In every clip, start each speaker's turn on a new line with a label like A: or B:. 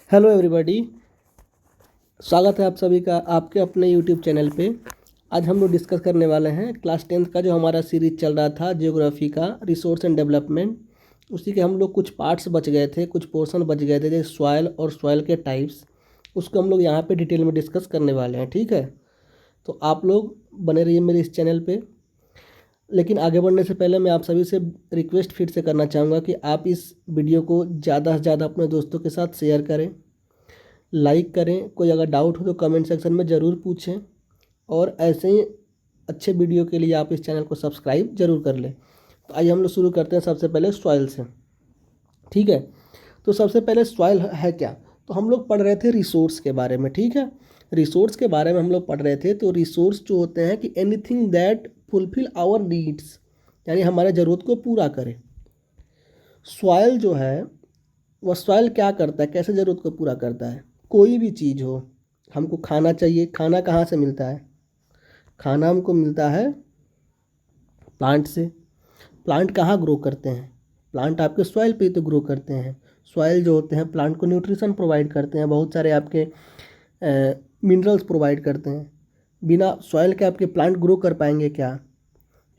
A: Hello everybody, स्वागत है आप सभी का आपके अपने यूट्यूब चैनल पे। आज हम लोग डिस्कस करने वाले हैं क्लास 10th का जो हमारा सीरीज चल रहा था जियोग्राफी का, रिसोर्स एंड डेवलपमेंट। उसी के हम लोग कुछ पार्ट्स बच गए थे, कुछ पोर्शन बच गए थे, जैसे सॉयल और सॉयल के टाइप्स। उसको हम लोग यहाँ पे डिटेल में डिस्कस करने वाले हैं, ठीक है। तो आप लोग बने रहिए मेरे इस चैनल पर। लेकिन आगे बढ़ने से पहले मैं आप सभी से रिक्वेस्ट फिर से करना चाहूँगा कि आप इस वीडियो को ज़्यादा से ज़्यादा अपने दोस्तों के साथ शेयर करें, लाइक करें। कोई अगर डाउट हो तो कमेंट सेक्शन में ज़रूर पूछें, और ऐसे ही अच्छे वीडियो के लिए आप इस चैनल को सब्सक्राइब जरूर कर लें। तो आइए हम लोग शुरू करते हैं सबसे पहले सॉइल से, ठीक है। तो सबसे पहले सॉइल है क्या, तो हम लोग पढ़ रहे थे रिसोर्स के बारे में, ठीक है। रिसोर्स के बारे में हम लोग पढ़ रहे थे। तो रिसोर्स जो होते हैं कि anything that fulfil our needs, यानी हमारे ज़रूरत को पूरा करे। सॉइल जो है वह सॉइल क्या करता है, कैसे ज़रूरत को पूरा करता है। कोई भी चीज़ हो, हमको खाना चाहिए, खाना कहाँ से मिलता है? खाना हमको मिलता है प्लांट से। प्लांट कहाँ ग्रो करते हैं? प्लांट आपके सॉइल पे ही तो ग्रो करते हैं। सॉइल जो होते हैं प्लांट को न्यूट्रिशन प्रोवाइड करते हैं, बहुत सारे आपके मिनरल्स प्रोवाइड करते हैं। बिना सॉइल के आपके प्लांट ग्रो कर पाएंगे क्या?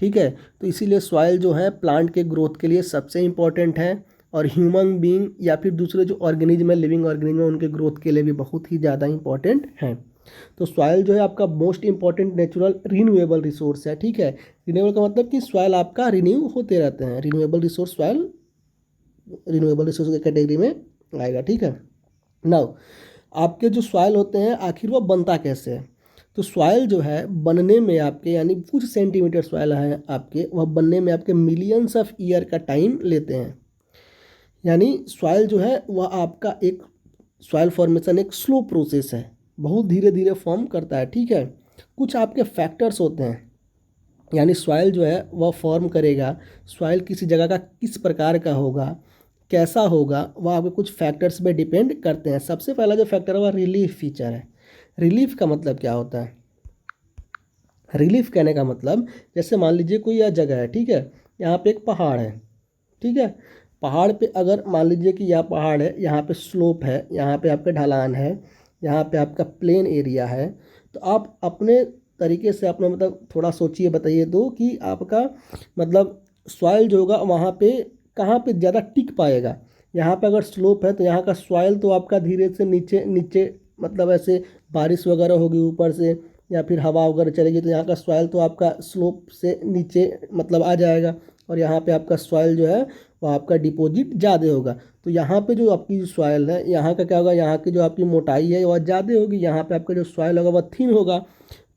A: ठीक है। तो इसीलिए सॉइल जो है प्लांट के ग्रोथ के लिए सबसे इम्पॉर्टेंट है, और ह्यूमन बीइंग या फिर दूसरे जो ऑर्गेनिज्म है, लिविंग ऑर्गेनिज्म है, उनके ग्रोथ के लिए भी बहुत ही ज़्यादा इंपॉर्टेंट है। तो सॉइल जो है आपका most important natural renewable resource है, ठीक है। रिन्यूएबल का मतलब कि सॉइल आपका रिन्यू होते रहते हैं। Renewable resource, soil renewable resource की कैटेगरी में आएगा, ठीक है। नाउ आपके जो सॉइल होते हैं आखिर वो बनता कैसे है? तो सॉइल जो है बनने में आपके, यानी कुछ सेंटीमीटर सॉइल है आपके, वह बनने में आपके मिलियंस ऑफ ईयर का टाइम लेते हैं। यानी सॉइल जो है वह आपका एक सॉइल फॉर्मेशन एक स्लो प्रोसेस है, बहुत धीरे धीरे फॉर्म करता है, ठीक है। कुछ आपके फैक्टर्स होते हैं, यानी सॉइल जो है वह फॉर्म करेगा। सॉइल किसी जगह का किस प्रकार का होगा, कैसा होगा, वह आपके कुछ फैक्टर्स पे डिपेंड करते हैं। सबसे पहला जो फैक्टर है वह रिलीफ फीचर है। रिलीफ का मतलब क्या होता है? रिलीफ कहने का मतलब, जैसे मान लीजिए कोई यह जगह है, ठीक है। यहाँ पे एक पहाड़ है, ठीक है। पहाड़ पे अगर मान लीजिए कि यह पहाड़ है, यहाँ पे स्लोप है, यहाँ पे आपका ढलान है, यहाँ पे आपका प्लेन एरिया है। तो आप अपने तरीके से अपना मतलब थोड़ा सोचिए, बताइए तो कि आपका मतलब सॉइल जो होगा वहाँ पे कहाँ पे ज़्यादा टिक पाएगा। यहाँ पे अगर स्लोप है तो यहाँ का सॉइल तो आपका धीरे से नीचे नीचे, मतलब ऐसे बारिश वगैरह होगी ऊपर से या फिर हवा वगैरह चलेगी तो यहाँ का सॉइल तो आपका स्लोप से नीचे मतलब आ जाएगा, और यहाँ पे आपका सॉइल जो है वो आपका डिपॉजिट ज़्यादा होगा। तो यहाँ पे जो आपकी सॉइल है, यहाँ का क्या होगा, यहाँ की जो आपकी मोटाई है वह ज़्यादा होगी, यहाँ पे आपका जो सॉइल होगा वह थिन होगा।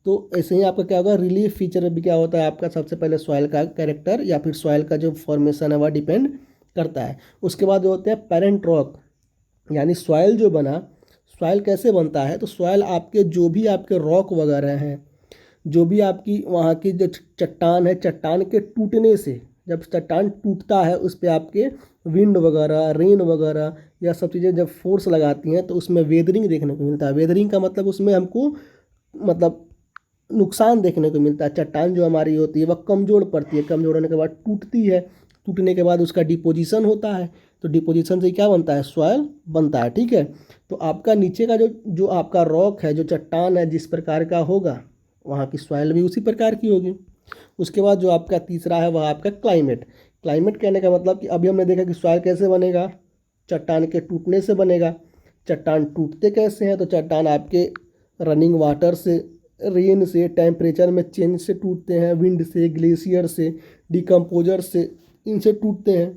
A: तो ऐसे ही आपका क्या होगा, रिलीफ फीचर भी क्या होता है आपका, सबसे पहले सॉइल का कैरेक्टर या फिर सॉइल का जो फॉर्मेशन है वह डिपेंड करता है। उसके बाद जो होते हैं पेरेंट रॉक, यानी सॉइल जो बना, सॉइल कैसे बनता है? तो सॉइल आपके जो भी आपके रॉक वगैरह हैं, जो भी आपकी वहाँ की जो चट्टान है, चट्टान के टूटने से, जब चट्टान टूटता है उस पर आपके विंड वगैरह, रेन वगैरह, यह सब चीज़ें जब फोर्स लगाती हैं तो उसमें वेदरिंग देखने को मिलता है। वेदरिंग का मतलब उसमें हमको मतलब नुकसान देखने को मिलता है। चट्टान जो हमारी होती है वह कमज़ोर पड़ती है, कमज़ोर होने के बाद टूटती है, टूटने के बाद उसका डिपोजिशन होता है। तो डिपोजिशन से क्या बनता है? सॉयल बनता है, ठीक है। तो आपका नीचे का जो जो आपका रॉक है, जो चट्टान है, जिस प्रकार का होगा वहाँ की सॉयल भी उसी प्रकार की होगी। उसके बाद जो आपका तीसरा है वह आपका क्लाइमेट। क्लाइमेट कहने का मतलब कि अभी हमने देखा कि सॉयल कैसे बनेगा, चट्टान के टूटने से बनेगा। चट्टान टूटते कैसे हैं? तो चट्टान आपके रनिंग वाटर से, रेन से, टेम्परेचर में चेंज से टूटते हैं, विंड से, ग्लेशियर से, डिकम्पोजर से, इनसे टूटते हैं।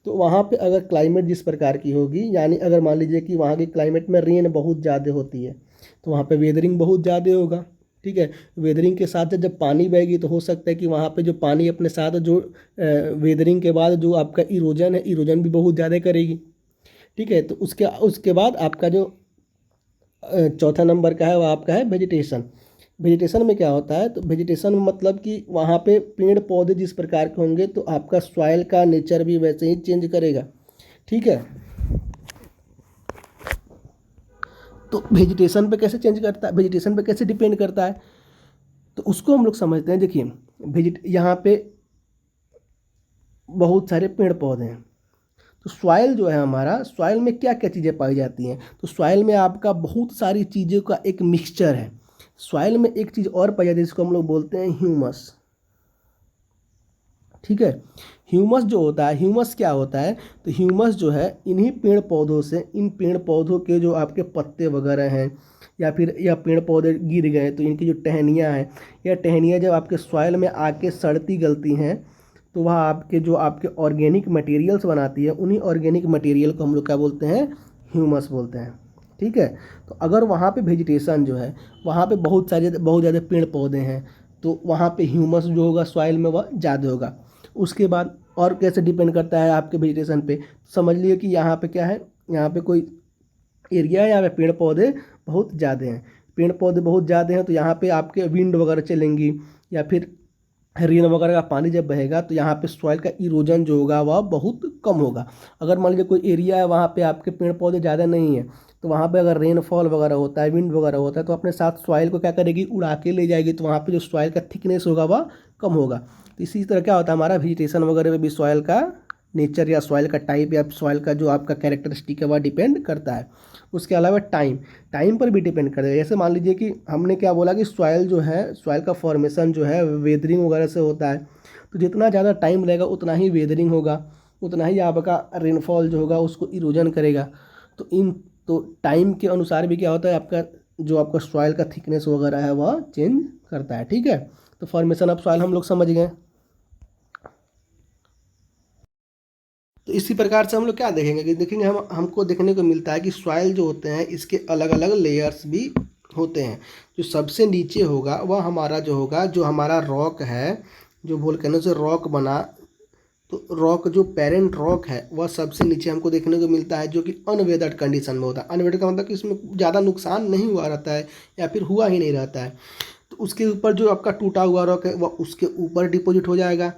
A: तो वहाँ पे अगर क्लाइमेट जिस प्रकार की होगी, यानी अगर मान लीजिए कि वहाँ के क्लाइमेट में रेन बहुत ज़्यादा होती है तो वहाँ पे वेदरिंग बहुत ज़्यादा होगा, ठीक है। वेदरिंग के साथ जब पानी बहेगी तो हो सकता है कि वहाँ पे जो पानी अपने साथ जो वेदरिंग के बाद जो आपका इरोजन है, इरोजन भी बहुत ज़्यादा करेगी, ठीक है। तो उसके उसके बाद आपका जो चौथा नंबर का है वो आपका है वेजिटेशन। वेजिटेशन में क्या होता है? तो वेजिटेशन में मतलब कि वहाँ पे पेड़ पौधे जिस प्रकार के होंगे तो आपका सॉइल का नेचर भी वैसे ही चेंज करेगा, ठीक है। तो वेजिटेशन पे कैसे चेंज करता है, वेजिटेशन पे कैसे डिपेंड करता है, तो उसको हम लोग समझते हैं। देखिए यहाँ पे बहुत सारे पेड़ पौधे हैं, तो सॉइल जो है हमारा, सॉइल में क्या क्या चीज़ें पाई जाती हैं, तो सॉइल में आपका बहुत सारी चीज़ों का एक मिक्सचर है। सॉइल में एक चीज़ और पाई जाती है जिसको हम लोग बोलते हैं ह्यूमस, ठीक है। ह्यूमस जो होता है, ह्यूमस क्या होता है, तो ह्यूमस जो है इन्हीं पेड़ पौधों से, इन पेड़ पौधों के जो आपके पत्ते वगैरह हैं या फिर या पेड़ पौधे गिर गए तो इनकी जो टहनियाँ हैं, या टहनियाँ जब आपके सॉइल में आके सड़ती गलती हैं तो वह आपके जो आपके ऑर्गेनिक मटेरियल्स बनाती है, उन्हीं ऑर्गेनिक मटेरियल को हम लोग क्या बोलते हैं, ह्यूमस बोलते हैं, ठीक है। तो अगर वहाँ पे वेजिटेशन जो है, वहाँ पे बहुत ज़्यादा पेड़ पौधे हैं तो वहाँ पे ह्यूमस जो होगा सॉइल में वह ज़्यादा होगा। उसके बाद और कैसे डिपेंड करता है आपके वेजिटेशन पे, समझ लिए कि यहाँ पे क्या है, यहाँ पे कोई एरिया है, यहाँ पे पेड़ पौधे बहुत ज़्यादा हैं, पेड़ पौधे बहुत ज़्यादा हैं तो यहाँ पे आपके विंड वगैरह चलेंगी, या फिर रेन वगैरह का पानी जब बहेगा तो यहाँ पे सॉइल का इरोजन जो होगा वह बहुत कम होगा। अगर मान लीजिए कोई एरिया है वहाँ पे आपके पेड़ पौधे ज़्यादा नहीं है, तो वहाँ पे अगर रेनफॉल वगैरह होता है, विंड वगैरह होता है, तो अपने साथ सॉइल को क्या करेगी, उड़ा के ले जाएगी, तो वहाँ पे जो सॉइल का थिकनेस होगा वह कम होगा। तो इसी तरह क्या होता है, हमारा वेजिटेशन वगैरह में भी सॉइल का नेचर या सॉइल का टाइप या सॉइल का जो आपका कैरेक्टरिस्टिक है वह डिपेंड करता है। उसके अलावा टाइम पर भी डिपेंड करेगा। जैसे मान लीजिए कि हमने क्या बोला कि सॉइल जो है, सॉइल का फॉर्मेशन जो है वेदरिंग वगैरह से होता है, तो जितना ज़्यादा टाइम लगेगा उतना ही वेदरिंग होगा, उतना ही आपका रेनफॉल जो होगा उसको इरोजन करेगा। तो टाइम के अनुसार भी क्या होता है, आपका जो आपका सॉइल का थिकनेस वगैरह है वह चेंज करता है, ठीक है। तो फॉर्मेशन ऑफ सॉइल हम लोग समझ गए। तो इसी प्रकार से हम लोग क्या देखेंगे कि देखेंगे हमको देखने को मिलता है कि सॉइल जो होते हैं इसके अलग अलग लेयर्स भी होते हैं। जो सबसे नीचे होगा वह हमारा जो होगा, जो हमारा रॉक है, जो वोल्केनो से रॉक बना, तो रॉक जो पेरेंट रॉक है वह सबसे नीचे हमको देखने को मिलता है, जो कि अनवेदर्ड कंडीशन में होता है। अनवेदर्ड का मतलब कि इसमें ज़्यादा नुकसान नहीं हुआ रहता है या फिर हुआ ही नहीं रहता है। तो उसके ऊपर जो आपका टूटा हुआ रॉक है वह उसके ऊपर डिपॉजिट हो जाएगा।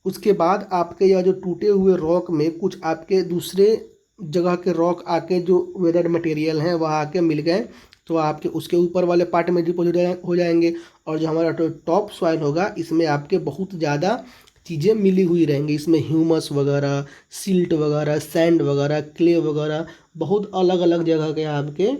A: उसके बाद आपके यह जो टूटे हुए रॉक में कुछ आपके दूसरे जगह के रॉक आके जो वेदर्ड मटेरियल हैं वह आके मिल गए, तो आपके उसके ऊपर वाले पार्ट में डिपॉजिट हो जाएंगे। और जो हमारा टॉप सॉइल होगा इसमें आपके बहुत ज़्यादा चीज़ें मिली हुई रहेंगी, इसमें ह्यूमस वगैरह, सिल्ट वगैरह, सैंड वगैरह, क्ले वगैरह, बहुत अलग अलग जगह के आपके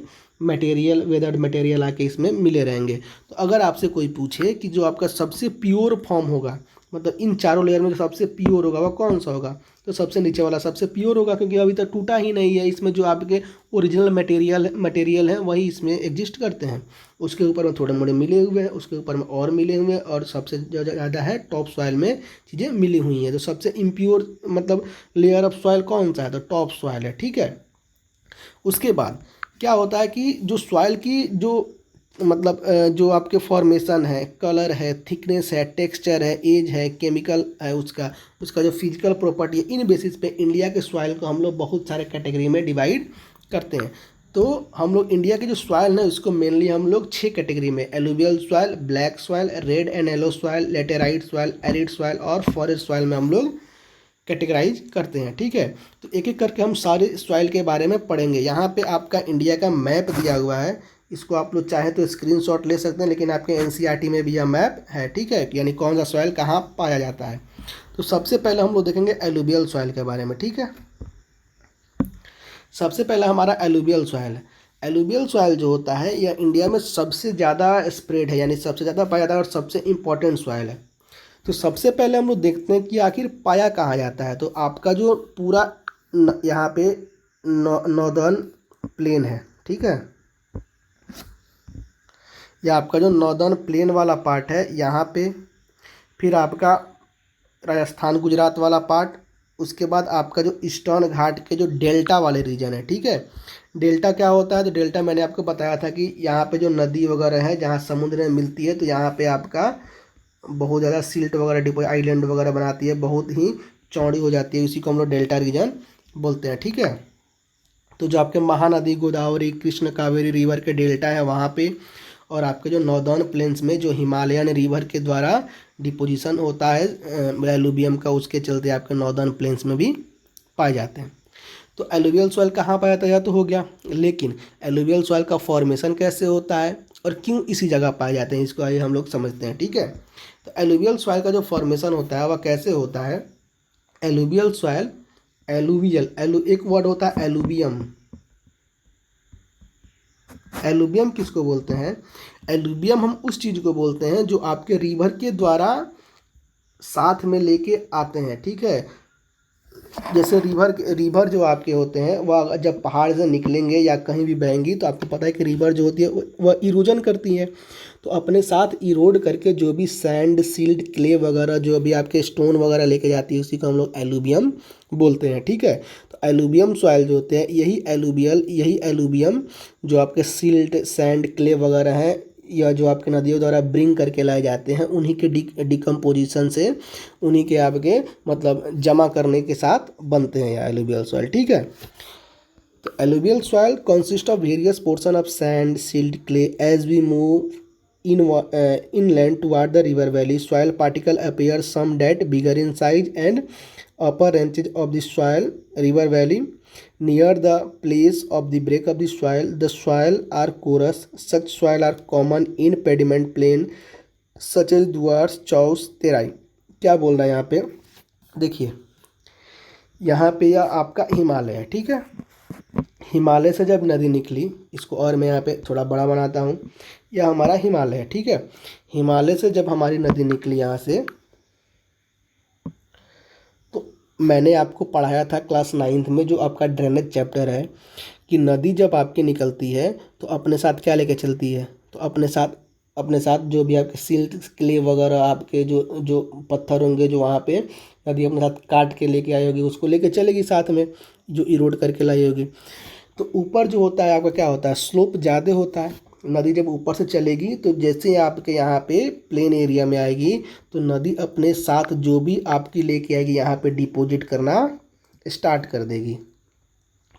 A: मटेरियल, वेदर्ड मटेरियल आके इसमें मिले रहेंगे। तो अगर आपसे कोई पूछे कि जो आपका सबसे प्योर फॉर्म होगा, मतलब इन चारों लेयर में जो सबसे प्योर होगा वह कौन सा होगा, तो सबसे नीचे वाला सबसे प्योर होगा, क्योंकि अभी तक टूटा ही नहीं है, इसमें जो आपके ओरिजिनल मटेरियल हैं वही इसमें एग्जिस्ट करते हैं। उसके ऊपर में थोड़े मोड़े मिले हुए हैं, उसके ऊपर में और मिले हुए हैं, और सबसे ज़्यादा है टॉप सॉइल में चीज़ें मिली हुई हैं। तो सबसे इम्प्योर मतलब लेयर ऑफ सॉइल कौन सा है, तो टॉप सॉइल है, ठीक है। उसके बाद क्या होता है कि जो सॉइल की जो मतलब जो आपके फॉर्मेशन है, कलर है, थिकनेस है, टेक्सचर है, एज है, केमिकल है, उसका उसका जो फिजिकल प्रॉपर्टी है, इन बेसिस पे इंडिया के सॉइल को हम लोग बहुत सारे कैटेगरी में डिवाइड करते हैं। तो हम लोग इंडिया के जो सॉइल है उसको मेनली हम लोग 6 कैटेगरी में, alluvial soil, black soil, red and yellow soil, laterite soil, arid soil और फॉरेस्ट सॉइल में हम लोग कैटेगराइज करते हैं, ठीक है। तो एक एक करके हम सारे सॉइल के बारे में पढ़ेंगे। यहाँ पे आपका इंडिया का मैप दिया हुआ है, इसको आप लोग चाहें तो स्क्रीनशॉट ले सकते हैं, लेकिन आपके एनसीईआरटी में भी यह मैप है, ठीक है, यानी कौन सा सॉइल कहाँ पाया जाता है। तो सबसे पहले हम लोग देखेंगे एलुवियल सॉइल के बारे में, ठीक है। सबसे पहला हमारा एलुवियल सॉइल है। एलुवियल सॉइल जो होता है यह इंडिया में सबसे ज़्यादा स्प्रेड है, यानी सबसे ज़्यादा पाया जाता है और सबसे इम्पोर्टेंट सॉइल है। तो सबसे पहले हम लोग देखते हैं कि आखिर पाया कहाँ जाता है। तो आपका जो पूरा यहाँ पे नॉर्दर्न प्लेन है, ठीक है, यह आपका जो नॉर्दर्न प्लेन वाला पार्ट है यहाँ पे, फिर आपका राजस्थान गुजरात वाला पार्ट, उसके बाद आपका जो ईस्टर्न घाट के जो डेल्टा वाले रीजन है, ठीक है। डेल्टा क्या होता है, तो डेल्टा मैंने आपको बताया था कि यहाँ पे जो नदी वगैरह है जहाँ समुद्र में मिलती है, तो यहाँ पे आपका बहुत ज़्यादा सिल्ट वगैरह डिपो आइलैंड वगैरह बनाती है, बहुत ही चौड़ी हो जाती है, इसी को हम लोग डेल्टा रीजन बोलते हैं, ठीक है। तो जो आपके महानदी, गोदावरी, कृष्ण, कावेरी रिवर के डेल्टा है वहाँ पे, और आपके जो नॉर्दर्न प्लेन्स में जो हिमालयन रिवर के द्वारा डिपोजिशन होता है एलुवियम का, उसके चलते आपके नॉर्दर्न प्लेन्स में भी पाए जाते हैं। तो एलुवियल सॉइल कहाँ पाया जाता है तो हो गया, लेकिन एलुवियल सॉइल का फॉर्मेशन कैसे होता है और क्यों इसी जगह पाए जाते हैं, इसको आइए हम लोग समझते हैं, ठीक है। तो एलुवियल सॉइल का जो फॉर्मेशन होता है वह कैसे होता है। एलुवियल सॉइल एलुवियल, एक वर्ड होता है एलुवियम। एलुवियम किसको बोलते हैं? एलुवियम हम उस चीज़ को बोलते हैं जो आपके रिवर के द्वारा साथ में लेके आते हैं, ठीक है। जैसे रिवर जो आपके होते हैं वह जब पहाड़ से निकलेंगे या कहीं भी बहेंगी तो आपको पता है कि रिवर जो होती है वह इरोजन करती है। तो अपने साथ इरोड करके जो भी सैंड, सिल्ट, क्ले वगैरह जो भी आपके स्टोन वगैरह लेके जाती है उसी को हम लोग एलुवियम बोलते हैं, ठीक है। तो एलुवियम सॉइल जो होते हैं यही एलुवियम जो आपके सिल्ट, सैंड, क्ले वगैरह हैं या जो आपके नदियों द्वारा ब्रिंग करके लाए जाते हैं उन्हीं के डिकम्पोजिशन से, उन्हीं के आपके मतलब जमा करने के साथ बनते हैं ये एलुवियल सॉइल, ठीक है। तो alluvial soil consist of various portion of sand, silt, clay as we move inland toward the river valley. Soil particle appear some that bigger in size and upper reaches of the soil river valley. Near the place of the break of the soil are porous. Such soil are common in pediment plain such as duars, chaos, Terai. क्या बोल रहा है यहाँ पे? देखिए यहाँ पे यह आपका हिमालय है, ठीक है। हिमालय से जब नदी निकली, इसको और मैं यहाँ पे थोड़ा बड़ा बनाता हूँ, यह हमारा हिमालय है, ठीक है। हिमालय से जब हमारी नदी निकली यहाँ से, तो मैंने आपको पढ़ाया था क्लास 9th में जो आपका ड्रेनेज चैप्टर है कि नदी जब आपकी निकलती है तो अपने साथ क्या लेके चलती है? तो अपने साथ जो भी आपके सिल्ट, क्ले वगैरह आपके जो जो पत्थर होंगे जो वहाँ पे नदी अपने साथ काट के लेके आई होगी उसको लेके चलेगी साथ में, जो इरोड करके लाई होगी। तो ऊपर जो होता है आपका क्या होता है? स्लोप ज़्यादा होता है। नदी जब ऊपर से चलेगी तो जैसे ही आपके यहाँ पे प्लेन एरिया में आएगी तो नदी अपने साथ जो भी आपकी लेके आएगी यहाँ पे डिपॉजिट करना स्टार्ट कर देगी,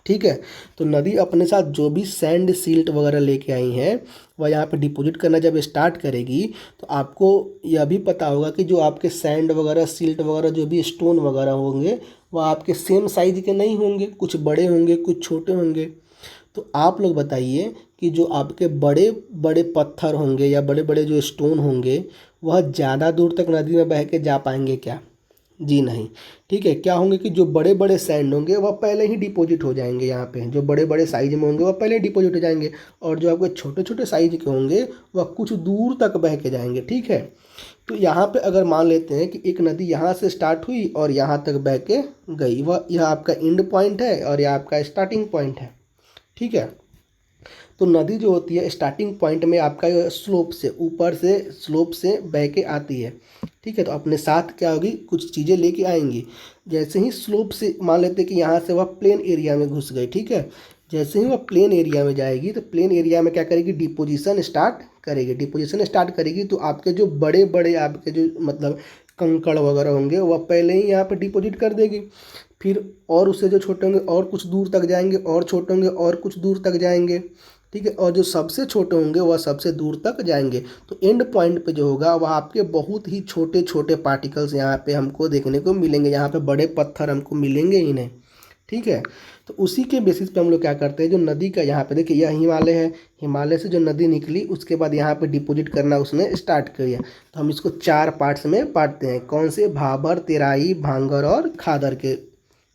A: ठीक है। तो नदी अपने साथ जो भी सैंड, सिल्ट वगैरह लेके आई हैं वह यहाँ पे डिपॉजिट करना जब स्टार्ट करेगी तो आपको यह भी पता होगा कि जो आपके सैंड वगैरह, सिल्ट वगैरह जो भी स्टोन वगैरह होंगे वह आपके सेम साइज़ के नहीं होंगे, कुछ बड़े होंगे, कुछ छोटे होंगे। तो आप लोग बताइए कि जो आपके बड़े बड़े पत्थर होंगे या बड़े बड़े जो स्टोन होंगे वह ज़्यादा दूर तक नदी में बह के जा पाएंगे क्या? जी नहीं, ठीक है। क्या होंगे कि जो बड़े बड़े सैंड होंगे वह पहले ही डिपॉजिट हो जाएंगे यहाँ पे, जो बड़े बड़े साइज में होंगे वह पहले डिपॉजिट हो जाएंगे, और जो आपके छोटे छोटे साइज के होंगे वह कुछ दूर तक बह के जाएंगे, ठीक है। तो यहाँ पे अगर मान लेते हैं कि एक नदी यहाँ से स्टार्ट हुई और यहाँ तक बह के गई, वह यह आपका एंड पॉइंट है और यह आपका स्टार्टिंग पॉइंट है, ठीक है। तो नदी जो होती है स्टार्टिंग पॉइंट में आपका स्लोप से, ऊपर से स्लोप से बह के आती है, ठीक है। तो अपने साथ क्या होगी? कुछ चीज़ें लेके आएंगी। जैसे ही स्लोप से मान लेते हैं कि यहाँ से वह प्लेन एरिया में घुस गई, ठीक है। जैसे ही वह प्लेन एरिया में जाएगी तो प्लेन एरिया में क्या करेगी? डिपोजिशन स्टार्ट करेगी। डिपोजिशन स्टार्ट करेगी तो आपके जो बड़े बड़े आपके जो मतलब कंकड़ वगैरह होंगे वह पहले ही यहाँ पर डिपोजिट कर देगी। फिर और उससे जो छोटे होंगे और कुछ दूर तक जाएंगे, और छोटे होंगे और कुछ दूर तक जाएंगे, ठीक है। और जो सबसे छोटे होंगे वह सबसे दूर तक जाएंगे। तो एंड पॉइंट पे जो होगा वह आपके बहुत ही छोटे छोटे पार्टिकल्स यहाँ पे हमको देखने को मिलेंगे। यहाँ पे बड़े पत्थर हमको मिलेंगे ही नहीं, ठीक है। तो उसी के बेसिस पे हम लोग क्या करते हैं, जो नदी का यहाँ पे देखिए यह हिमालय है, हिमालय से जो नदी निकली उसके बाद यहाँ पे डिपॉजिट करना उसने स्टार्ट किया। तो हम इसको 4 पार्ट्स में बांटते हैं। कौन से? भाबर, तेराई, भांगर और खादर के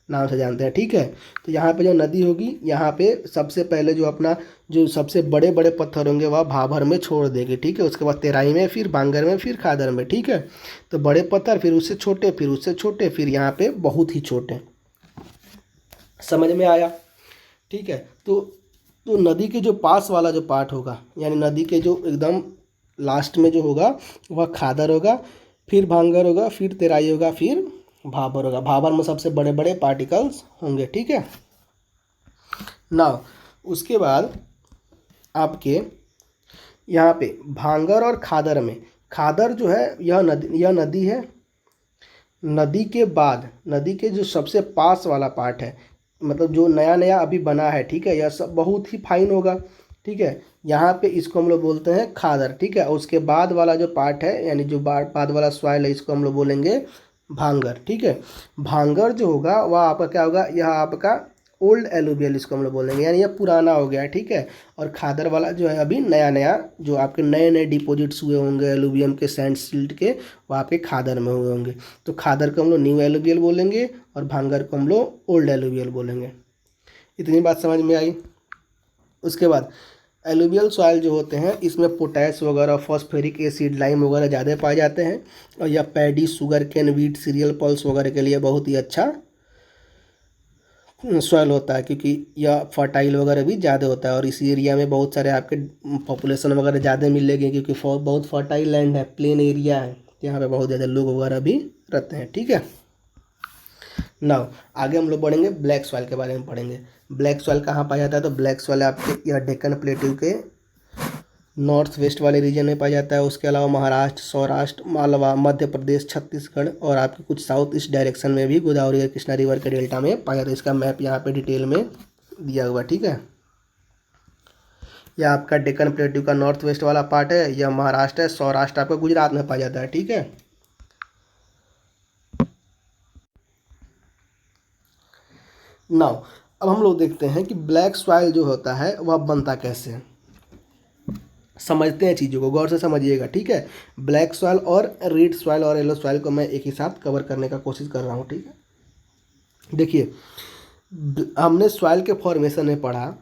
A: नाम से जानते हैं, ठीक है। तो यहाँ पे जो नदी होगी यहाँ पे सबसे पहले जो अपना जो सबसे बड़े बड़े पत्थर होंगे वह भाभर में छोड़ देगी, ठीक है। उसके बाद तेराई में, फिर भांगर में, फिर खादर में, ठीक है। तो बड़े पत्थर, फिर उससे छोटे, फिर उससे छोटे, फिर यहाँ पे बहुत ही छोटे। समझ में आया? ठीक है। तो नदी के जो पास वाला जो पार्ट होगा यानी नदी के जो एकदम लास्ट में जो होगा वह खादर होगा, फिर भांगर होगा, फिर तेराई होगा, फिर भाबर होगा। भाबर में सबसे बड़े बड़े पार्टिकल्स होंगे, ठीक है ना। उसके बाद आपके यहाँ पे भांगर और खादर में, खादर जो है यह नदी है। नदी के बाद नदी के जो सबसे पास वाला पार्ट है, मतलब जो नया नया अभी बना है, ठीक है, यह सब बहुत ही फाइन होगा, ठीक है। यहाँ पे इसको हम लोग बोलते हैं खादर, ठीक है। उसके बाद वाला जो पार्ट है यानी जो बाद वाला सॉइल है इसको हम लोग बोलेंगे भांगर, ठीक है। भांगर जो होगा वह आपका क्या होगा? यह आपका ओल्ड एलुवियल इसको हम लोग बोलेंगे, यानी ये पुराना हो गया है, ठीक है। और खादर वाला जो है अभी नया नया, जो आपके नए नए डिपॉजिट्स हुए होंगे एलुवियम के सैंड सिल्ट के, वो आपके खादर में हुए होंगे। तो खादर को हम लोग न्यू एलुवियल बोलेंगे और भांगर को हम लोग ओल्ड एलुवियल बोलेंगे। इतनी बात समझ में आई। उसके बाद एलुवियल सॉइल जो होते हैं इसमें पोटैश वगैरह, फॉस्फेरिक एसिड, लाइम वगैरह ज़्यादा पाए जाते हैं। और यह paddy, sugarcane, wheat, cereal, pulse वगैरह के लिए बहुत ही अच्छा सॉइल होता है, क्योंकि यह फर्टाइल वगैरह भी ज़्यादा होता है। और इस एरिया में बहुत सारे आपके पॉपुलेशन वगैरह ज़्यादा मिलेंगे, क्योंकि बहुत फर्टाइल लैंड है, प्लेन एरिया है, यहाँ पे बहुत ज़्यादा लोग वगैरह भी रहते हैं, ठीक है। नाउ आगे हम लोग बढ़ेंगे, ब्लैक सॉइल के बारे में पढ़ेंगे। ब्लैक सॉइल कहाँ पाया जाता है? तो ब्लैक सॉइल आपके यह डेक्कन प्लेट्यू के नॉर्थ वेस्ट वाले रीजन में पाया जाता है। उसके अलावा महाराष्ट्र, सौराष्ट्र, मालवा, मध्य प्रदेश, छत्तीसगढ़ और आपके कुछ साउथ ईस्ट डायरेक्शन में भी गोदावरी और कृष्णा रिवर के डेल्टा में पाया जाता है। इसका मैप यहाँ पे डिटेल में दिया हुआ, ठीक है। यह आपका डेक्कन प्लेट्यू का नॉर्थ वेस्ट वाला पार्ट है, यह महाराष्ट्र है, सौराष्ट्र आपका गुजरात में पाया जाता है, ठीक है। नाउ अब हम लोग देखते हैं कि ब्लैक सॉइल जो होता है वह बनता कैसे है। समझते हैं चीज़ों को, गौर से समझिएगा, ठीक है। ब्लैक सॉइल और रेड सॉइल और येलो सॉइल को मैं एक ही साथ कवर करने का कोशिश कर रहा हूँ, ठीक है। देखिए, हमने सॉइल के फॉर्मेशन में पढ़ा।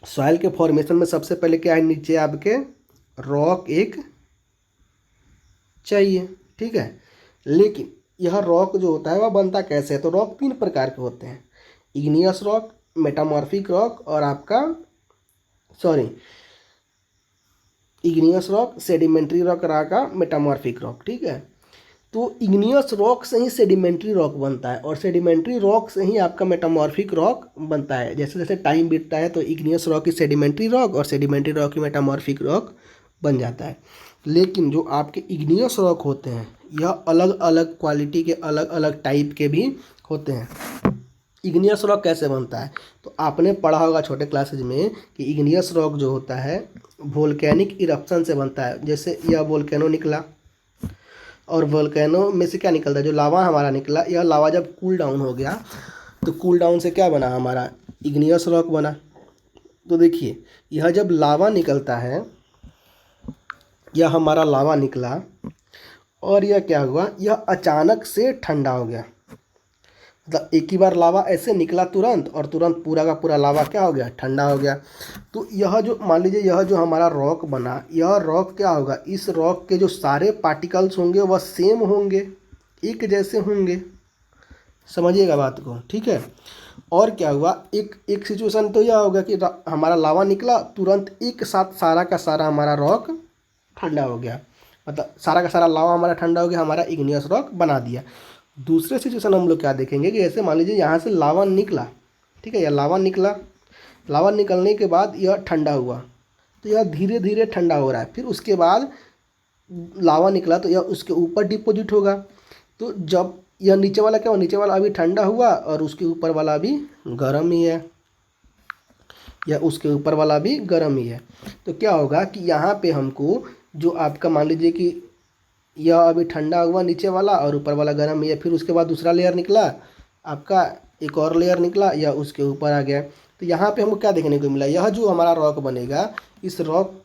A: सॉइल के फॉर्मेशन में सबसे पहले क्या है, नीचे आपके रॉक एक चाहिए, ठीक है। लेकिन यह रॉक जो होता है वह बनता कैसे है? तो रॉक 3 प्रकार के होते हैं, इग्नियस रॉक, मेटामॉर्फिक रॉक और आपका इग्नियस रॉक, सेडिमेंट्री रॉक का मेटामॉर्फिक रॉक, ठीक है। तो इग्नियस रॉक से ही सेडिमेंट्री रॉक बनता है और सेडिमेंट्री रॉक से ही आपका मेटामॉर्फिक रॉक बनता है। जैसे जैसे टाइम बीतता है तो इग्नियस रॉक की सेडिमेंट्री रॉक और सेडिमेंट्री रॉक की मेटामॉर्फिक रॉक बन जाता है। लेकिन जो आपके इग्नियस रॉक होते हैं यह अलग अलग क्वालिटी के, अलग अलग टाइप के भी होते हैं। इग्नियस रॉक कैसे बनता है? तो आपने पढ़ा होगा छोटे क्लासेज में कि इग्नियस रॉक जो होता है वोल्केनिक इरप्शन से बनता है। जैसे यह वोल्केनो निकला और वोल्केनो में से क्या निकलता है, जो लावा हमारा निकला, यह लावा जब कूल डाउन हो गया तो कूल डाउन से क्या बना, हमारा इग्नियस रॉक बना। तो देखिए, यह जब लावा निकलता है, यह हमारा लावा निकला और यह क्या हुआ, यह अचानक से ठंडा हो गया। मतलब एक ही बार लावा ऐसे निकला तुरंत और तुरंत पूरा का पूरा लावा क्या हो गया, ठंडा हो गया। तो यह जो मान लीजिए यह जो हमारा रॉक बना, यह रॉक क्या होगा, इस रॉक के जो सारे पार्टिकल्स होंगे वह सेम होंगे, एक जैसे होंगे। समझिएगा बात को, ठीक है। और क्या हुआ, एक सिचुएशन तो यह होगा कि हमारा लावा निकला, तुरंत एक साथ सारा का सारा हमारा रॉक ठंडा हो गया, मतलब सारा का सारा लावा हमारा ठंडा हो गया, हमारा इग्नियस रॉक बना दिया। दूसरे सिचुएशन हम लोग क्या देखेंगे कि ऐसे मान लीजिए यहाँ से लावा निकला, ठीक है, यह लावा निकला, लावा निकलने के बाद यह ठंडा हुआ, तो यह धीरे धीरे ठंडा हो रहा है। फिर उसके बाद लावा निकला तो यह उसके ऊपर डिपॉजिट होगा। तो जब यह नीचे वाला क्या हुआ, नीचे वाला अभी ठंडा हुआ और उसके ऊपर वाला भी गर्म ही है, या उसके ऊपर वाला भी गर्म ही है। तो क्या होगा कि यहाँ पे हमको जो आपका मान लीजिए कि यह अभी ठंडा हुआ नीचे वाला और ऊपर वाला गर्म है, फिर उसके बाद दूसरा लेयर निकला आपका, एक और लेयर निकला या उसके ऊपर आ गया। तो यहाँ पे हमको क्या देखने को मिला, यह जो हमारा रॉक बनेगा, इस रॉक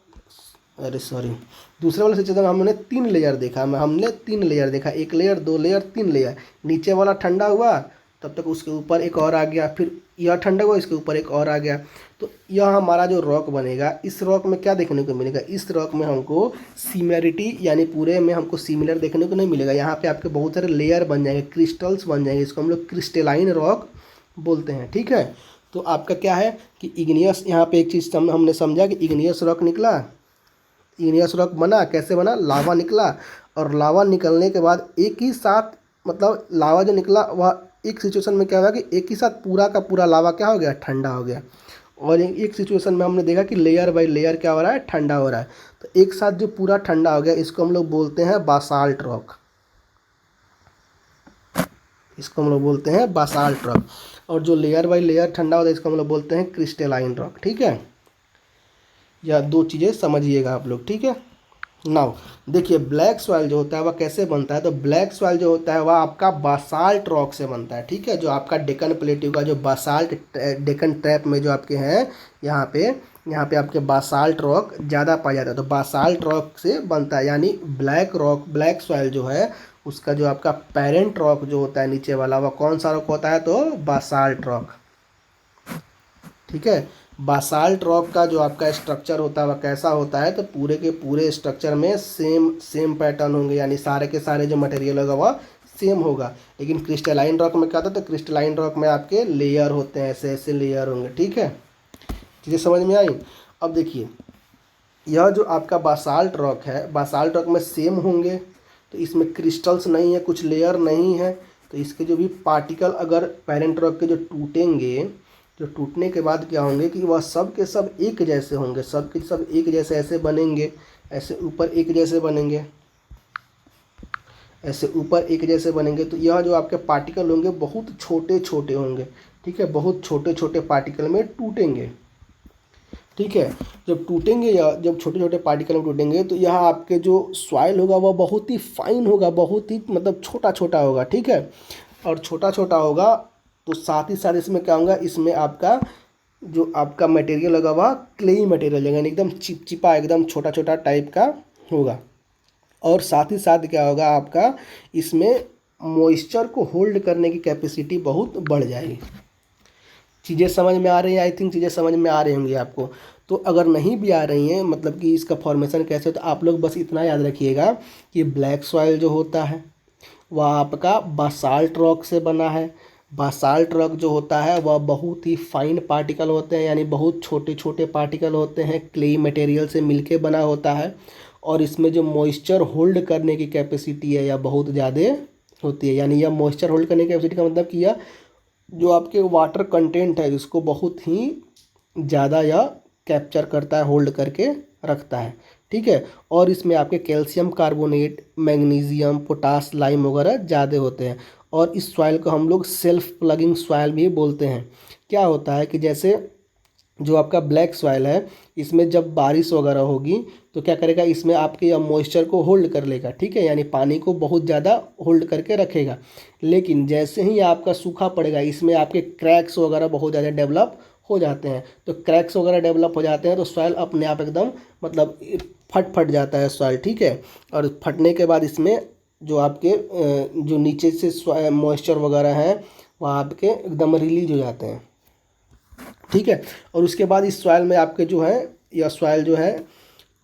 A: दूसरे वाले सिचुएशन में हमने 3 लेयर देखा, हमने 3 लेयर देखा, 1 लेयर, 2 लेयर, 3 लेयर। नीचे वाला ठंडा हुआ तब तक उसके ऊपर एक और आ गया, फिर यह ठंडा हुआ इसके ऊपर एक और आ गया। तो यह हमारा जो रॉक बनेगा, इस रॉक में क्या देखने को मिलेगा, इस रॉक में हमको सिमिलरिटी, यानी पूरे में हमको सिमिलर देखने को नहीं मिलेगा। यहाँ पे आपके बहुत सारे लेयर बन जाएंगे, क्रिस्टल्स बन जाएंगे, इसको हम लोग क्रिस्टेलाइन रॉक बोलते हैं, ठीक है। तो आपका क्या है कि इग्नियस, यहाँ पे एक चीज़ हमने समझा कि इग्नियस रॉक निकला, इग्नियस रॉक बना, कैसे बना, लावा निकला और लावा निकलने के बाद एक ही साथ, मतलब लावा जो निकला वह एक सिचुएशन में क्या हुआ कि एक ही साथ पूरा का पूरा लावा क्या हो गया, ठंडा हो गया। और एक सिचुएशन में हमने देखा कि लेयर बाय लेयर क्या हो रहा है, ठंडा हो रहा है। तो एक साथ जो पूरा ठंडा हो गया इसको हम लोग बोलते हैं बासाल्ट रॉक, इसको हम लोग बोलते हैं बासाल्ट रॉक। और जो लेयर बाय लेयर ठंडा होता है इसको हम लोग बोलते हैं क्रिस्टेलाइन रॉक, ठीक है। यह 2 चीज़ें समझिएगा आप लोग, ठीक है। नाउ देखिए, ब्लैक सॉइल जो होता है वह कैसे बनता है, तो ब्लैक सॉइल जो होता है वह आपका बासाल्ट रॉक से बनता है, ठीक है। जो आपका डेक्कन प्लेट्यू का जो बासाल्ट डेक्कन ट्रैप में जो आपके हैं यहाँ पे आपके बासाल्ट रॉक ज़्यादा पाया जाता है, तो बासाल्ट रॉक से बनता है। यानी ब्लैक सॉइल जो है उसका जो आपका पेरेंट रॉक जो होता है नीचे वाला, वह कौन सा रॉक होता है, तो बासाल्ट रॉक, ठीक है। बासाल्ट रॉक का जो आपका स्ट्रक्चर होता है वह कैसा होता है, तो पूरे के पूरे स्ट्रक्चर में सेम पैटर्न होंगे, यानी सारे के सारे जो मटेरियल होगा वह सेम होगा। लेकिन क्रिस्टलाइन रॉक में क्या होता है, तो क्रिस्टलाइन रॉक में आपके लेयर होते हैं, ऐसे ऐसे लेयर होंगे, ठीक है। चीज़ें समझ में आई। अब देखिए, यह जो आपका बासाल्ट रॉक है, बासाल्ट रॉक में सेम होंगे, तो इसमें क्रिस्टल्स नहीं है, कुछ लेयर नहीं है, तो इसके जो भी पार्टिकल अगर पेरेंट रॉक के जो टूटेंगे, जो टूटने के बाद क्या होंगे कि वह सब के सब एक जैसे होंगे, सब के सब एक जैसे ऐसे बनेंगे, ऐसे ऊपर एक जैसे बनेंगे, ऐसे ऊपर एक जैसे बनेंगे। तो यह जो आपके पार्टिकल होंगे बहुत छोटे छोटे होंगे, ठीक है, बहुत छोटे छोटे पार्टिकल में टूटेंगे, ठीक है। जब टूटेंगे या जब छोटे छोटे पार्टिकल में टूटेंगे तो यह आपके जो सॉइल होगा वह बहुत ही फाइन होगा, बहुत ही मतलब छोटा छोटा होगा, ठीक है। और छोटा छोटा होगा तो साथ ही साथ इसमें क्या होगा, इसमें आपका जो आपका मटेरियल होगा वह क्लेई मटेरियल होगा, यानी एकदम चिपचिपा, एकदम छोटा छोटा टाइप का होगा। और साथ ही साथ क्या होगा, आपका इसमें मॉइस्चर को होल्ड करने की कैपेसिटी बहुत बढ़ जाएगी। चीज़ें समझ में आ रही हैं, आई थिंक चीज़ें समझ में आ रही होंगी आपको। तो अगर नहीं भी आ रही हैं, मतलब कि इसका फॉर्मेशन कैसे, तो आप लोग बस इतना याद रखिएगा कि ब्लैक सॉइल जो होता है वह आपका बासाल्ट रॉक से बना है। बासाल्ट रॉक जो होता है वह बहुत ही फाइन पार्टिकल होते हैं, यानी बहुत छोटे छोटे पार्टिकल होते हैं, क्ले मटेरियल से मिलके बना होता है। और इसमें जो मॉइस्चर होल्ड करने की कैपेसिटी है यह बहुत ज़्यादा होती है। यानी यह मॉइस्चर होल्ड करने की कैपेसिटी का मतलब कि यह जो आपके वाटर कंटेंट है इसको बहुत ही ज़्यादा यह कैप्चर करता है, होल्ड करके रखता है, ठीक है। और इसमें आपके calcium carbonate, magnesium, potash, lime वगैरह ज़्यादा होते हैं। और इस सॉइल को हम लोग सेल्फ प्लगिंग सॉइल भी बोलते हैं। क्या होता है कि जैसे जो आपका ब्लैक सॉइल है इसमें जब बारिश वगैरह होगी तो क्या करेगा, इसमें आपके यह मॉइस्चर को होल्ड कर लेगा, ठीक है, यानी पानी को बहुत ज़्यादा होल्ड करके रखेगा। लेकिन जैसे ही आपका सूखा पड़ेगा इसमें आपके क्रैक्स वगैरह बहुत ज़्यादा डेवलप हो जाते हैं। तो क्रैक्स वगैरह डेवलप हो जाते हैं तो सॉइल अपने आप एकदम मतलब फट जाता है सॉइल, ठीक है। और फटने के बाद इसमें जो आपके जो नीचे से मॉइस्चर वगैरह हैं वह आपके एकदम रिलीज हो जाते हैं, ठीक है। और उसके बाद इस सॉइल में आपके जो है, यह सॉइल जो है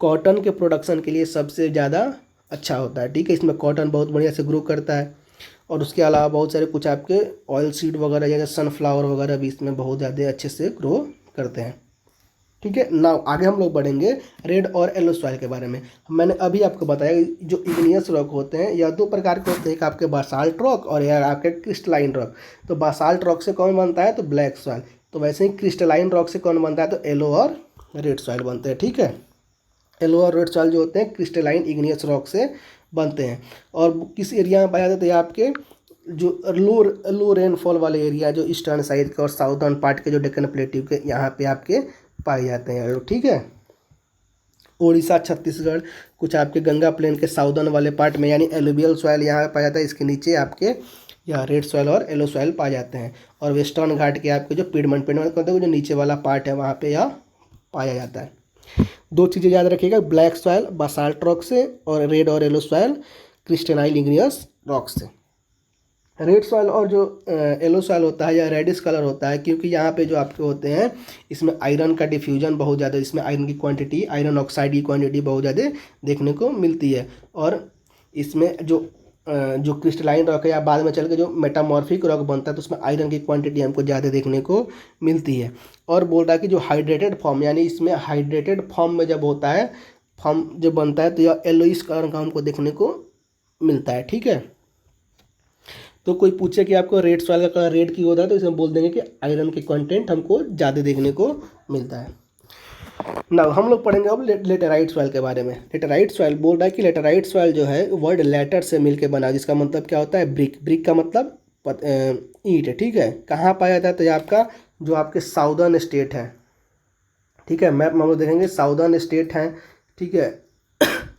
A: कॉटन के प्रोडक्शन के लिए सबसे ज़्यादा अच्छा होता है, ठीक है। इसमें कॉटन बहुत बढ़िया से ग्रो करता है। और उसके अलावा बहुत सारे कुछ आपके ऑयल सीड वगैरह जैसे सनफ्लावर वगैरह भी इसमें बहुत ज़्यादा अच्छे से ग्रो करते हैं, ठीक है। ना आगे हम लोग बढ़ेंगे रेड और येलो सॉइल के बारे में। मैंने अभी आपको बताया जो इग्नियस रॉक होते हैं या दो प्रकार के होते हैं, एक आपके बासाल्ट रॉक और या आपके क्रिस्टलाइन रॉक। तो बासाल्ट रॉक से कौन बनता है, तो ब्लैक सॉइल। तो वैसे ही क्रिस्टलाइन रॉक से कौन बनता है, तो येलो और रेड सॉइल बनते हैं, ठीक है। येलो और रेड सॉइल जो होते हैं क्रिस्टलाइन इग्नियस रॉक से बनते हैं। और किस एरिया में पाया जाता है, आपके जो लो रेनफॉल वाले एरिया, जो ईस्टर्न साइड के और साउदर्न पार्ट के जो डेक्कन प्लेट्यू के यहाँ पे आपके पाए जाते हैं, ठीक है। उड़ीसा, छत्तीसगढ़, कुछ आपके गंगा प्लेन के साउदर्न वाले पार्ट में यानी एलुवियल सॉइल यहाँ पाया जाता है। इसके नीचे आपके यहाँ रेड सॉइल और येलो सॉइल पाए जाते हैं। और वेस्टर्न घाट के आपके जो पिडमंट कहते हैं जो नीचे वाला पार्ट है वहाँ पे यह पाया जाता है। दो चीज़ें याद रखिएगा, ब्लैक सॉइल बासाल्ट रॉक से और रेड और yellow soil crystalline igneous rock से। रेड सॉइल और जो येलो सॉइल होता है या रेडिश कलर होता है क्योंकि यहाँ पे जो आपके होते हैं इसमें आयरन का डिफ्यूजन बहुत ज़्यादा, इसमें आयरन की क्वांटिटी, आयरन ऑक्साइड की क्वांटिटी बहुत ज़्यादा देखने को मिलती है। और इसमें जो क्रिस्टलाइन रॉक है या बाद में चल के जो मेटामॉर्फिक रॉक बनता है तो उसमें आयरन की क्वांटिटी हमको ज़्यादा देखने को मिलती है। और बोल रहा है कि जो हाइड्रेटेड फॉर्म यानी इसमें हाइड्रेटेड फॉर्म में जब होता है, फॉर्म जब बनता है तो यह येलोइश कलर का हमको देखने को मिलता है, ठीक है। तो कोई पूछे कि आपको रेड सॉइल का कलर रेड क्यों होता है तो इसमें बोल देंगे कि आयरन के कंटेंट हमको ज़्यादा देखने को मिलता है। ना हम लोग पढ़ेंगे अब लेटेराइट सॉइल के बारे में। लेटेराइट सॉइल बोल रहा है कि लेटेराइट सॉइल जो है वर्ड लेटर से मिलकर बना, जिसका मतलब क्या होता है, ब्रिक। ब्रिक का मतलब ईंट है, ठीक है। कहाँ पाया जाता है, तो ये आपका जो आपके साउदर्न स्टेट है, ठीक है। मैप में हम लोग देखेंगे साउदर्न स्टेट है, ठीक है।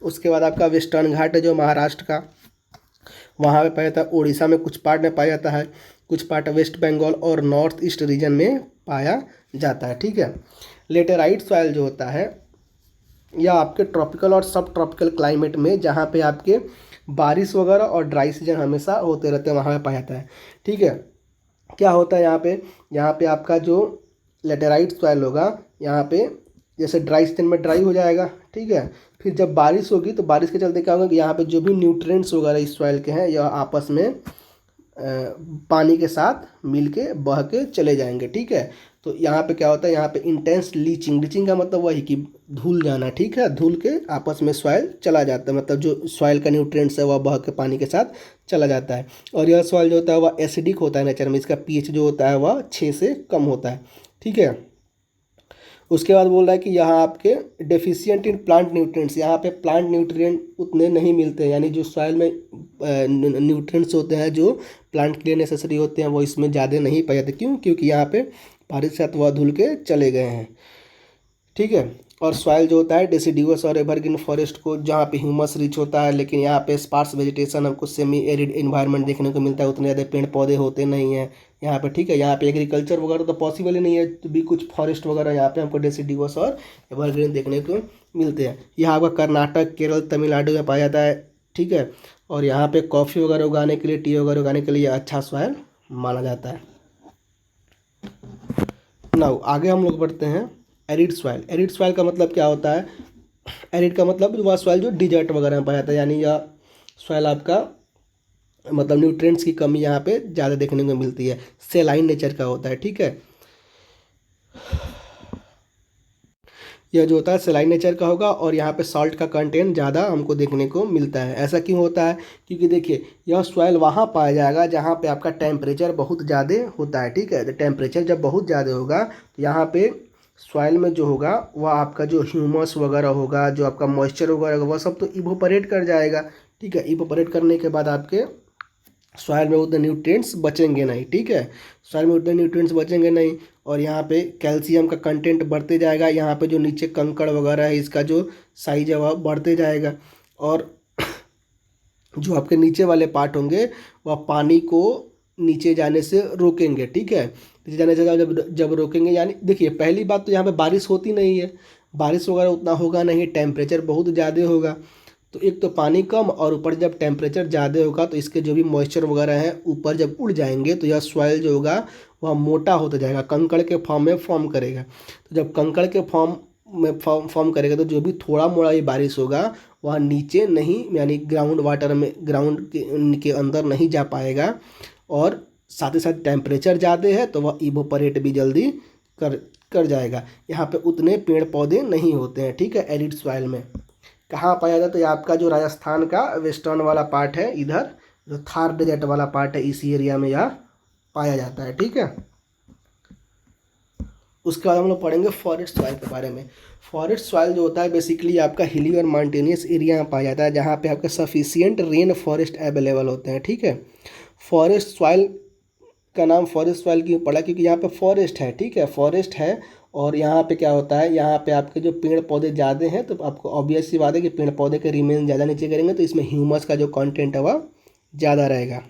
A: उसके बाद आपका वेस्टर्न घाट है जो महाराष्ट्र का, वहाँ पे पाया जाता है। उड़ीसा में कुछ पार्ट में पाया जाता है, कुछ पार्ट वेस्ट बंगाल और नॉर्थ ईस्ट रीजन में पाया जाता है। ठीक है। लेटेराइट सॉइल जो होता है या आपके ट्रॉपिकल और सब ट्रॉपिकल क्लाइमेट में जहाँ पे आपके बारिश वगैरह और ड्राई सीजन हमेशा होते रहते हैं वहाँ पे पाया जाता है। ठीक है। क्या होता है यहाँ पे आपका जो लेटेराइट सॉइल होगा, यहाँ पे जैसे ड्राई सीजन में ड्राई हो जाएगा। ठीक है। फिर जब बारिश होगी तो बारिश के चलते क्या होगा कि यहाँ पे जो भी न्यूट्रिएंट्स वगैरह इस सॉइल के हैं यह आपस में पानी के साथ मिल के बह के चले जाएंगे। ठीक है। तो यहाँ पे क्या होता है, यहाँ पे इंटेंस लीचिंग का मतलब वही कि धुल जाना। ठीक है। धुल के आपस में सॉइल चला जाता है, मतलब जो सॉइल का न्यूट्रिएंट्स है वह बह के पानी के साथ चला जाता है। और यह सॉइल जो होता है वह एसिडिक होता है नेचर में, इसका पीएच जो होता है वह 6 से कम होता है। ठीक है। उसके बाद बोल रहा है कि यहाँ आपके डेफिशिएंट इन प्लांट न्यूट्रिएंट्स, यहाँ पे प्लांट न्यूट्रिएंट उतने नहीं मिलते हैं, यानी जो सॉइल में न्यूट्रिएंट्स होते हैं जो प्लांट के लिए नेसेसरी होते हैं वो इसमें ज़्यादा नहीं पाए जाते। क्यों? क्योंकि यहाँ पे बारिश के साथ वह धुल के चले गए हैं। ठीक है। और सॉइल जो होता है डेसिडुअस और एवरग्रीन फॉरेस्ट को, जहाँ पे ह्यूमस रिच होता है, लेकिन यहाँ पे स्पार्स वेजिटेशन हमको सेमी एरिड इन्वायरमेंट देखने को मिलता है, उतने ज़्यादा पेड़ पौधे होते नहीं हैं यहाँ पे। ठीक है। यहाँ पे एग्रीकल्चर वगैरह तो पॉसिबल ही नहीं है, तो भी कुछ फॉरेस्ट वगैरह यहाँ पे हमको डेसिडुअस और एवरग्रीन देखने को मिलते हैं। यहाँ आपका कर्नाटक, केरल, तमिलनाडु में पाया जाता है। ठीक है। और यहाँ पे कॉफ़ी वगैरह उगाने के लिए, टी वगैरह उगाने के लिए अच्छा सॉइल माना जाता है। नाउ आगे हम लोग बढ़ते हैं एरिड सॉइल। एरिड सॉइल का मतलब क्या होता है? एरिड का मतलब वह सॉइल जो डिजर्ट वगैरह में पाया जाता है, यानी यह सॉइल आपका मतलब न्यूट्रिएंट्स की कमी यहाँ पे ज़्यादा देखने को मिलती है, सेलाइन नेचर का होता है। ठीक है। यह जो होता है सेलाइन नेचर का होगा और यहाँ पे सॉल्ट का कंटेंट ज़्यादा हमको देखने को मिलता है। ऐसा क्यों होता है? क्योंकि देखिए यह सॉइल वहाँ पाया जाएगा जहाँ पे आपका टेम्परेचर बहुत ज़्यादा होता है। ठीक है। तो टेम्परेचर जब बहुत ज़्यादा होगा तो यहाँ पे सॉइल में जो होगा वह आपका जो ह्यूमस वगैरह होगा, जो आपका मॉइस्चर वगैरह होगा, वह सब तो इवोपरेट कर जाएगा। ठीक है। इवोपरेट करने के बाद आपके सॉइल में उतने न्यूट्रिएंट्स बचेंगे नहीं। ठीक है। सॉइल में उतने न्यूट्रिएंट्स बचेंगे नहीं और यहाँ पे कैल्शियम का कंटेंट बढ़ते जाएगा। यहाँ पे जो नीचे कंकड़ वगैरह है इसका जो साइज है वह बढ़ते जाएगा और जो आपके नीचे वाले पार्ट होंगे वह पानी को नीचे जाने से रोकेंगे। ठीक है। नीचे जाने से जब रोकेंगे, यानी देखिए पहली बात तो यहाँ पे बारिश होती नहीं है, बारिश वगैरह उतना होगा नहीं, टेम्परेचर बहुत ज़्यादा होगा, तो एक तो पानी कम और ऊपर जब टेम्परेचर ज़्यादा होगा तो इसके जो भी मॉइस्चर वगैरह हैं ऊपर जब उड़ जाएंगे तो यह सॉइल जो होगा वह मोटा होता जाएगा, कंकड़ के फॉर्म में फॉर्म करेगा। तो जब कंकड़ के फॉर्म में फॉर्म करेगा तो जो भी थोड़ा मोड़ा ये बारिश होगा वह नीचे नहीं, यानी ग्राउंड वाटर में, ग्राउंड के अंदर नहीं जा पाएगा और साथ ही साथ टेम्परेचर ज़्यादा है तो वह इवोपरेट भी जल्दी कर जाएगा। यहाँ पे उतने पेड़ पौधे नहीं होते हैं। ठीक है। एरिड सॉइल में कहाँ पाया जाता है? तो ये आपका जो राजस्थान का वेस्टर्न वाला पार्ट है, इधर जो थार डेजर्ट वाला पार्ट है, इसी एरिया में यह पाया जाता है। ठीक है। उसके बाद हम लोग पढ़ेंगे फॉरेस्ट सॉइल के बारे में। फॉरेस्ट सॉइल जो होता है बेसिकली आपका हिली और माउंटेनियस एरिया में पाया जाता है जहाँ पे आपका सफिशियंट रेन फॉरेस्ट अवेलेबल होते हैं। ठीक है। फॉरेस्ट सॉइल का नाम फॉरेस्ट सॉइल क्यों पड़ा? क्योंकि यहाँ पे फॉरेस्ट है। ठीक है। फॉरेस्ट है और यहाँ पे क्या होता है, यहाँ पे आपके जो पेड़ पौधे ज़्यादा हैं तो आपको ऑब्वियस सी बात है कि पेड़ पौधे के रिमेन ज़्यादा नीचे करेंगे तो इसमें ह्यूमस का जो कंटेंट है वह ज़्यादा रहेगा।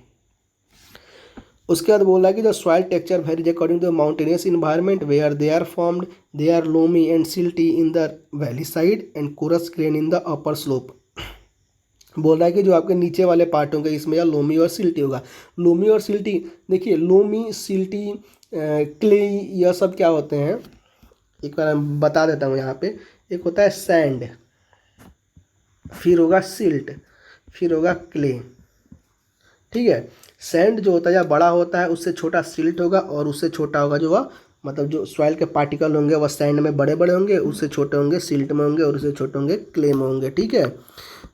A: उसके बाद बोल रहा है कि the soil texture varies according to mountainous environment where they are formed, they are loamy and silty in the valley side and coarse grain in the upper slope. बोल रहा है कि जो आपके नीचे वाले पार्ट होंगे इसमें या लोमी और सिल्टी होगा। लोमी और सिल्टी, देखिए लोमी, सिल्टी, क्ले, यह सब क्या होते हैं एक बार मैं बता देता हूँ। यहाँ पे एक होता है सैंड, फिर होगा सिल्ट, फिर होगा क्ले। ठीक है। सैंड जो होता है या बड़ा होता है, उससे छोटा सिल्ट होगा और उससे छोटा होगा जो वह मतलब जो सॉइल के पार्टिकल होंगे वह सैंड में बड़े बड़े होंगे, उससे छोटे होंगे सिल्ट में होंगे और उससे छोटे होंगे क्ले में होंगे। ठीक है।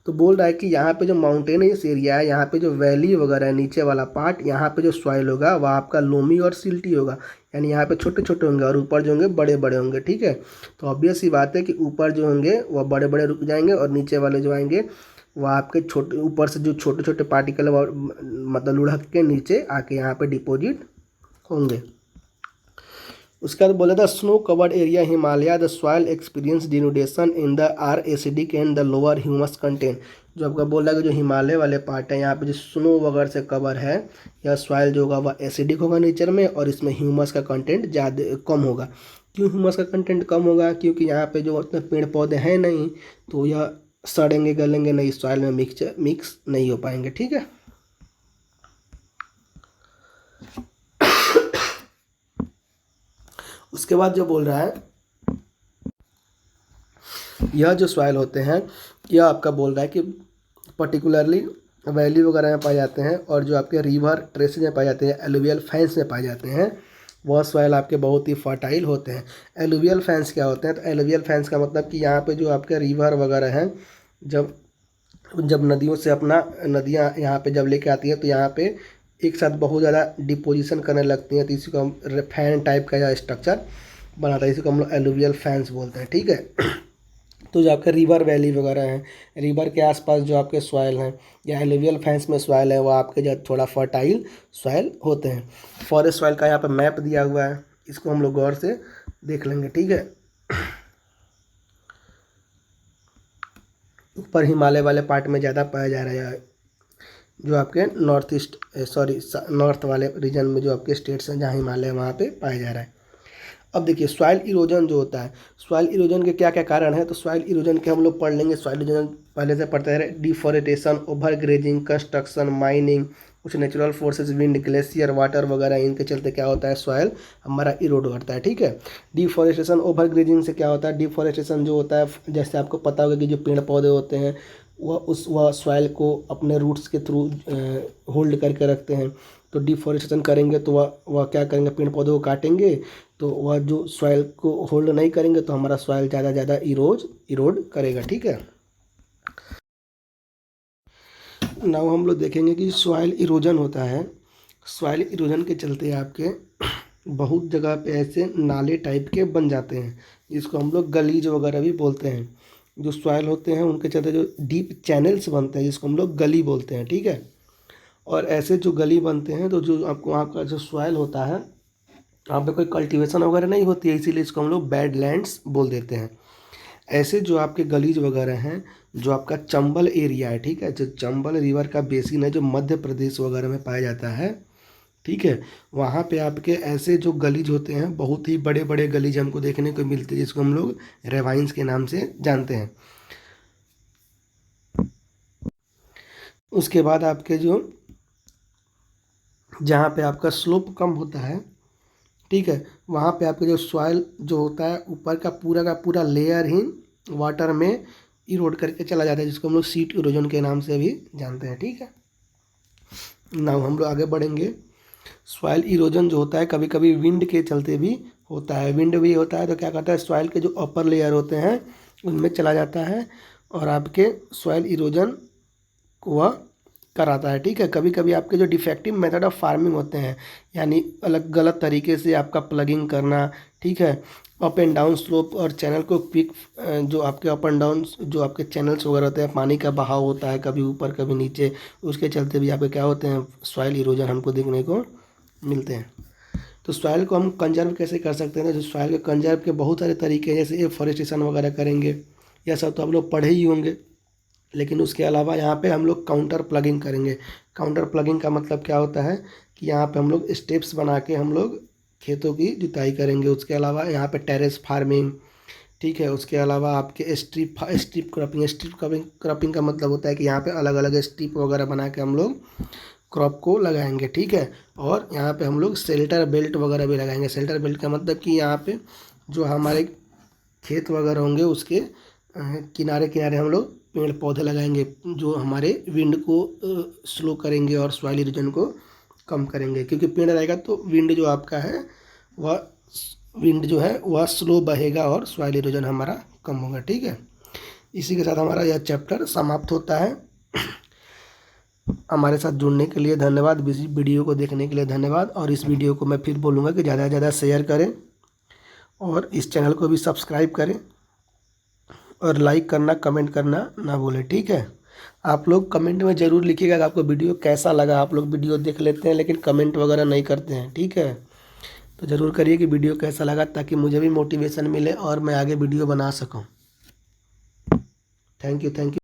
A: तो बोल रहा है कि यहाँ पे जो माउंटेनियस एरिया है, यहाँ पे जो वैली वगैरह है, नीचे वाला पार्ट, यहाँ पे जो सॉइल होगा वह आपका लोमी और सिल्टी होगा, यानी यहाँ पे छोटे छोटे होंगे और ऊपर जो होंगे बड़े बड़े होंगे। ठीक है। तो ऑब्वियस ही बात है कि ऊपर जो होंगे वह बड़े बड़े रुक जाएंगे और नीचे वाले जो आएंगे वह आपके छोटे, ऊपर से जो छोटे छोटे पार्टिकल मतलब लुढ़क के नीचे आके यहाँ पे डिपॉजिट होंगे। उसके बाद बोला था snow covered area Himalaya the soil experience denudation in the are acidic and the lower humus content. जो आपका बोल रहा है कि जो हिमालय वाले पार्ट है यहाँ पे जो स्नो वगैरह से कवर है, या सॉइल जो होगा वह एसिडिक होगा नेचर में, और इसमें ह्यूमस का कंटेंट ज़्यादा कम होगा। क्यों ह्यूमस का कंटेंट कम होगा? क्योंकि यहाँ पे जो उतने पेड़ पौधे हैं नहीं, तो यह सड़ेंगे गलेंगे नहीं, सॉइल में मिक्स नहीं हो पाएंगे। ठीक है, उसके बाद जो बोल रहा है, यह जो सॉइल होते हैं यह आपका बोल रहा है कि पर्टिकुलरली वैली वगैरह में पाए जाते हैं, और जो आपके रिवर ट्रेसेज में पाए जाते हैं, एलुवियल फैंस में पाए जाते हैं, वह सॉइल आपके बहुत ही फर्टाइल होते हैं। एलुवियल फैंस क्या होते हैं? तो एलुवियल फैंस का मतलब कि यहाँ पे जो आपके रिवर वगैरह हैं, जब जब नदियों से अपना नदियाँ यहाँ पे जब लेके आती हैं, तो यहाँ पे एक साथ बहुत ज़्यादा डिपोजिशन करने लगती हैं, तो इसी को हम फैन टाइप का या स्ट्रक्चर बनाता है, इसी को हम लोग एलुवियल फैंस बोलते हैं। ठीक है, तो जो आपके रिवर वैली वगैरह हैं, रिवर के आसपास जो आपके सॉइल हैं या एलुवियल फैंस में सॉइल है, वो आपके जो थोड़ा फर्टाइल सॉइल होते हैं। फॉरेस्ट सॉइल का यहाँ पे मैप दिया हुआ है, इसको हम लोग गौर से देख लेंगे। ठीक है, ऊपर हिमालय वाले पार्ट में ज़्यादा पाया जा रहा है, जो आपके नॉर्थ वाले रीजन में जो आपके स्टेट्स हैं जहाँ हिमालय वहाँ पे पाया जा रहा है। अब देखिए सॉइल इरोजन जो होता है, सॉइल इरोजन के क्या क्या कारण है? तो सॉइल इरोजन के हम लोग पढ़ लेंगे। सॉइल इरोजन पहले से पढ़ते रहे, deforestation, over grazing, construction, mining, कुछ natural forces, wind, glacier, water वगैरह, इनके चलते क्या होता है, सॉइल हमारा इरोड करता है। ठीक है, डिफॉरेस्टेशन, ओवर ग्रेजिंग से क्या होता है? डिफॉरेस्टेशन जो होता है, जैसे आपको पता होगा कि जो पेड़ पौधे होते हैं वह सॉइल को अपने रूट्स के थ्रू होल्ड करके रखते हैं। तो डिफॉरेस्टेशन करेंगे तो वह क्या करेंगे, पेड़ पौधों को काटेंगे, तो वह जो सॉइल को होल्ड नहीं करेंगे, तो हमारा सॉइल ज़्यादा इरोड करेगा। ठीक है, नाउ हम लोग देखेंगे कि सॉइल इरोजन होता है। सॉइल इरोजन के चलते आपके बहुत जगह पे ऐसे नाले टाइप के बन जाते हैं, जिसको हम लोग गलीज वगैरह भी बोलते हैं। जो सॉइल होते हैं उनके चलते जो डीप चैनल्स बनते हैं, जिसको हम लोग गली बोलते हैं। ठीक है, और ऐसे जो गली बनते हैं, तो जो आपको वहाँ का जो सॉइल होता है, वहाँ पे कोई कल्टीवेशन वगैरह नहीं होती है, इसीलिए इसको हम लोग बैड लैंड्स बोल देते हैं। ऐसे जो आपके गलीज वगैरह हैं, जो आपका चंबल एरिया है, ठीक है, जो चंबल रिवर का बेसिन है, जो मध्य प्रदेश वगैरह में पाया जाता है, ठीक है, वहाँ पे आपके ऐसे जो गलीज होते हैं, बहुत ही बड़े बड़े गलीज हमको देखने को मिलते हैं, जिसको हम लोग रेवाइंस के नाम से जानते हैं। उसके बाद आपके जो जहाँ पे आपका स्लोप कम होता है, ठीक है, वहाँ पे आपके जो सॉइल जो होता है, ऊपर का पूरा लेयर ही वाटर में इरोड करके चला जाता है, जिसको हम लोग सीट इरोजन के नाम से भी जानते हैं। ठीक है, नाउ हम लोग आगे बढ़ेंगे। सॉइल इरोजन जो होता है कभी कभी विंड के चलते भी होता है। विंड भी होता है तो क्या करता है, सॉइल के जो अपर लेयर होते हैं उनमें चला जाता है और आपके सॉइल इरोजन को वह कराता है। ठीक है, कभी कभी आपके जो डिफेक्टिव मेथड ऑफ फार्मिंग होते हैं, यानी अलग गलत तरीके से आपका प्लगिंग करना, ठीक है, अप एंड डाउन स्लोप और चैनल को क्विक, जो आपके अप एंड डाउन जो आपके चैनल्स वगैरह होते हैं, पानी का बहाव होता है कभी ऊपर कभी नीचे, उसके चलते भी आपके क्या होते हैं, सॉइल इरोजन हमको देखने को मिलते हैं। तो सॉइल को हम कंजर्व कैसे कर सकते हैं? तो सॉइल के कंजर्व के बहुत सारे तरीके हैं, जैसे एफॉरेस्टेशन वगैरह करेंगे, यह सब तो आप लोग पढ़े ही होंगे, लेकिन उसके अलावा यहाँ पे हम लोग काउंटर प्लगिंग करेंगे। काउंटर प्लगिंग का मतलब क्या होता है कि यहाँ पे हम लोग स्टेप्स बना के हम लोग खेतों की जुताई करेंगे। उसके अलावा यहाँ पे टेरेस फार्मिंग, ठीक है, उसके अलावा आपके स्ट्रिप क्रॉपिंग का मतलब होता है कि यहाँ पे अलग अलग स्ट्रिप वगैरह बना के हम लोग क्रॉप को लगाएंगे। ठीक है, और यहाँ पे हम लोग शेल्टर बेल्ट वगैरह भी लगाएंगे। शेल्टर बेल्ट का मतलब कि यहाँ पे जो हमारे खेत वगैरह होंगे उसके किनारे किनारे हम लोग पेड़ पौधे लगाएंगे, जो हमारे विंड को स्लो करेंगे और सॉइल इरोजन को कम करेंगे। क्योंकि पेड़ रहेगा तो विंड जो आपका है वह स्लो बहेगा और सॉइल इरोजन हमारा कम होगा। ठीक है, इसी के साथ हमारा यह चैप्टर समाप्त होता है। हमारे साथ जुड़ने के लिए धन्यवाद, वीडियो को देखने के लिए धन्यवाद, और इस वीडियो को मैं फिर बोलूँगा कि ज़्यादा से ज़्यादा शेयर करें और इस चैनल को भी सब्सक्राइब करें और लाइक करना कमेंट करना ना भूलें। ठीक है, आप लोग कमेंट में ज़रूर लिखिएगा कि आपको वीडियो कैसा लगा। आप लोग वीडियो देख लेते हैं लेकिन कमेंट वगैरह नहीं करते हैं। ठीक है, तो ज़रूर करिए कि वीडियो कैसा लगा, ताकि मुझे भी मोटिवेशन मिले और मैं आगे वीडियो बना सकूँ। Thank you.